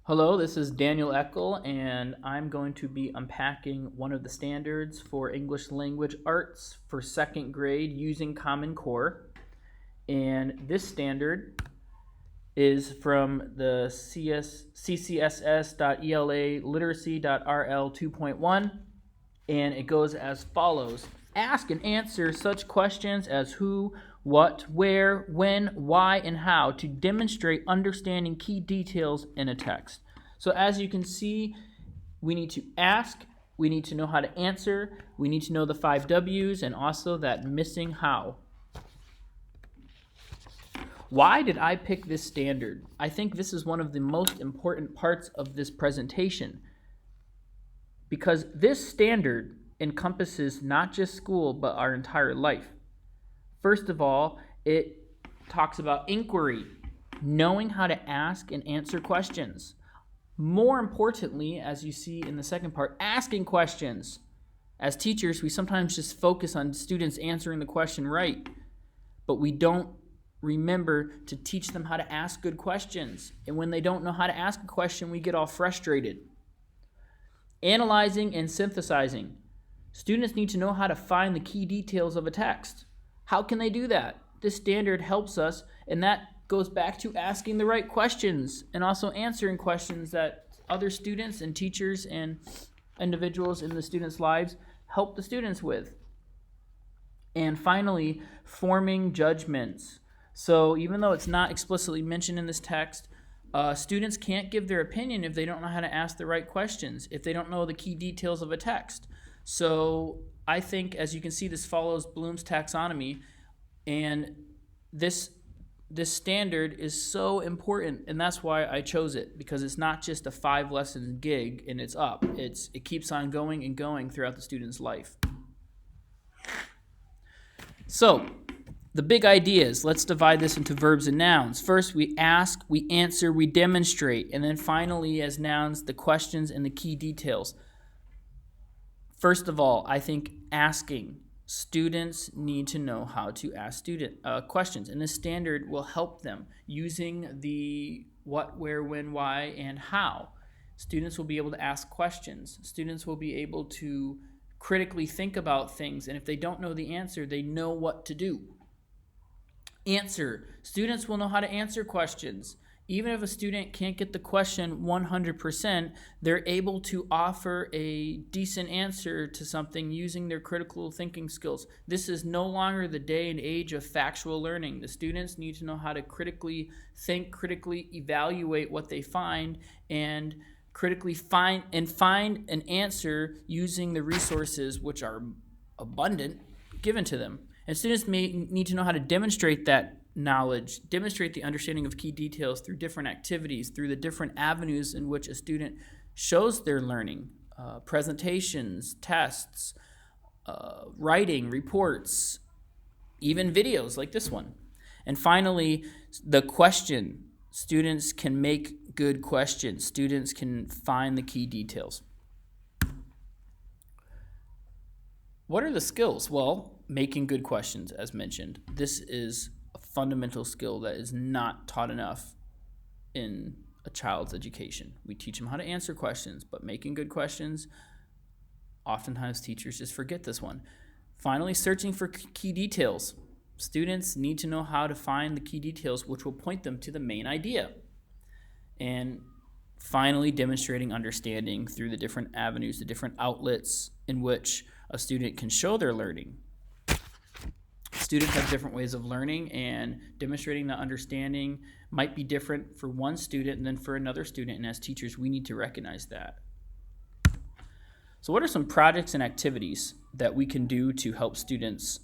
Hello, this is Daniel Eckel, and I'm going to be unpacking one of the standards for English language arts for second grade using Common Core. And this standard is from the CCSS.ELA-Literacy.RL 2.1, and it goes as follows. Ask and answer such questions as who, what, where, when, why, and how to demonstrate understanding key details in a text. So as you can see, we need to ask, we need to know how to answer, we need to know the 5 W's, and also that missing how. Why did I pick this standard? I think this is one of the most important parts of this presentation, because this standard encompasses not just school, but our entire life. First of all, it talks about inquiry, knowing how to ask and answer questions. More importantly, as you see in the second part, asking questions. As teachers, we sometimes just focus on students answering the question right, but we don't remember to teach them how to ask good questions. And when they don't know how to ask a question, we get all frustrated. Analyzing and synthesizing. Students need to know how to find the key details of a text. How can they do that? This standard helps us, and that goes back to asking the right questions and also answering questions that other students and teachers and individuals in the students' lives help the students with. And finally, forming judgments. So even though it's not explicitly mentioned in this text, students can't give their opinion if they don't know how to ask the right questions, if they don't know the key details of a text. So I think, as you can see, this follows Bloom's taxonomy, and this standard is so important, and that's why I chose it, because it's not just a 5-lesson gig and it's up. It keeps on going and going throughout the student's life. So the big ideas, let's divide this into verbs and nouns. First, we ask, we answer, we demonstrate, and then finally, as nouns, the questions and the key details. First of all, I think asking. Students need to know how to ask questions, and this standard will help them using the what, where, when, why, and how. Students will be able to ask questions. Students will be able to critically think about things, and if they don't know the answer, they know what to do. Answer. Students will know how to answer questions. Even if a student can't get the question 100%, they're able to offer a decent answer to something using their critical thinking skills. This is no longer the day and age of factual learning. The students need to know how to critically think, critically evaluate what they find, and critically find an answer using the resources which are abundant given to them. And students may need to know how to demonstrate that knowledge, demonstrate the understanding of key details through different activities, through the different avenues in which a student shows their learning, presentations, tests, writing, reports, even videos like this one. And finally, the question. Students can make good questions. Students can find the key details. What are the skills? Well, making good questions, as mentioned. This is a fundamental skill that is not taught enough in a child's education. We teach them how to answer questions, but making good questions, oftentimes teachers just forget this one. Finally, searching for key details. Students need to know how to find the key details which will point them to the main idea. And finally, demonstrating understanding through the different avenues, the different outlets in which a student can show their learning. Students have different ways of learning, and demonstrating that understanding might be different for one student than for another student, and as teachers, we need to recognize that. So what are some projects and activities that we can do to help students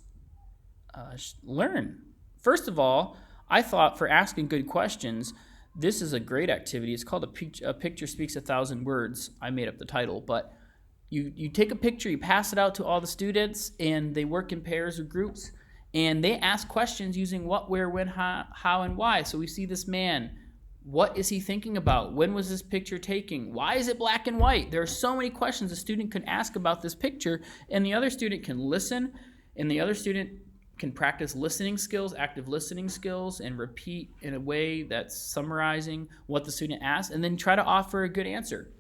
learn? First of all, I thought for asking good questions, this is a great activity. It's called A Picture Speaks 1,000 Words. I made up the title, but you take a picture, you pass it out to all the students, and they work in pairs or groups, and they ask questions using what, where, when, how, and why. So we see this man. What is he thinking about? When was this picture taken? Why is it black and white? There are so many questions a student can ask about this picture, and the other student can listen, and the other student can practice listening skills, active listening skills, and repeat in a way that's summarizing what the student asked, and then try to offer a good answer.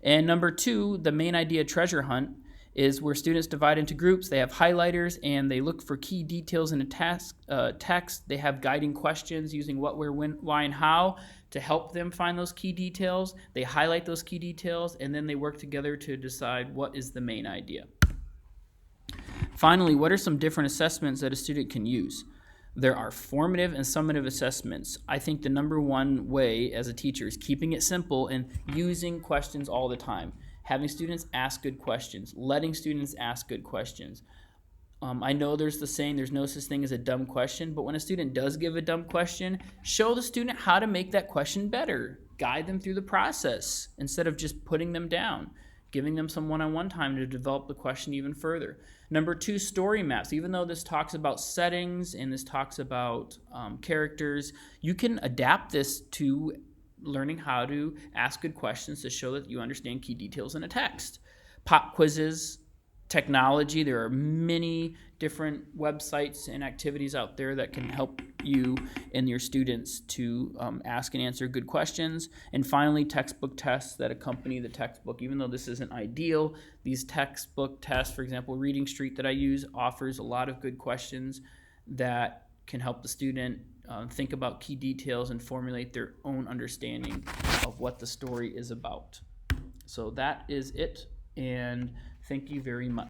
And number 2, the main idea treasure hunt is where students divide into groups. They have highlighters and they look for key details in a text. They have guiding questions using what, where, when, why, and how to help them find those key details. They highlight those key details, and then they work together to decide what is the main idea. Finally, what are some different assessments that a student can use? There are formative and summative assessments. I think the number one way as a teacher is keeping it simple and using questions all the time. Having students ask good questions, letting students ask good questions. I know there's the saying, there's no such thing as a dumb question, but when a student does give a dumb question, show the student how to make that question better. Guide them through the process instead of just putting them down, giving them some one-on-one time to develop the question even further. Number 2, story maps. Even though this talks about settings and this talks about characters, you can adapt this to learning how to ask good questions to show that you understand key details in a text. Pop quizzes, technology. There are many different websites and activities out there that can help you and your students to ask and answer good questions. And finally, textbook tests that accompany the textbook. Even though this isn't ideal, these textbook tests, for example, Reading Street that I use, offers a lot of good questions that can help the student think about key details and formulate their own understanding of what the story is about. So that is it, and thank you very much.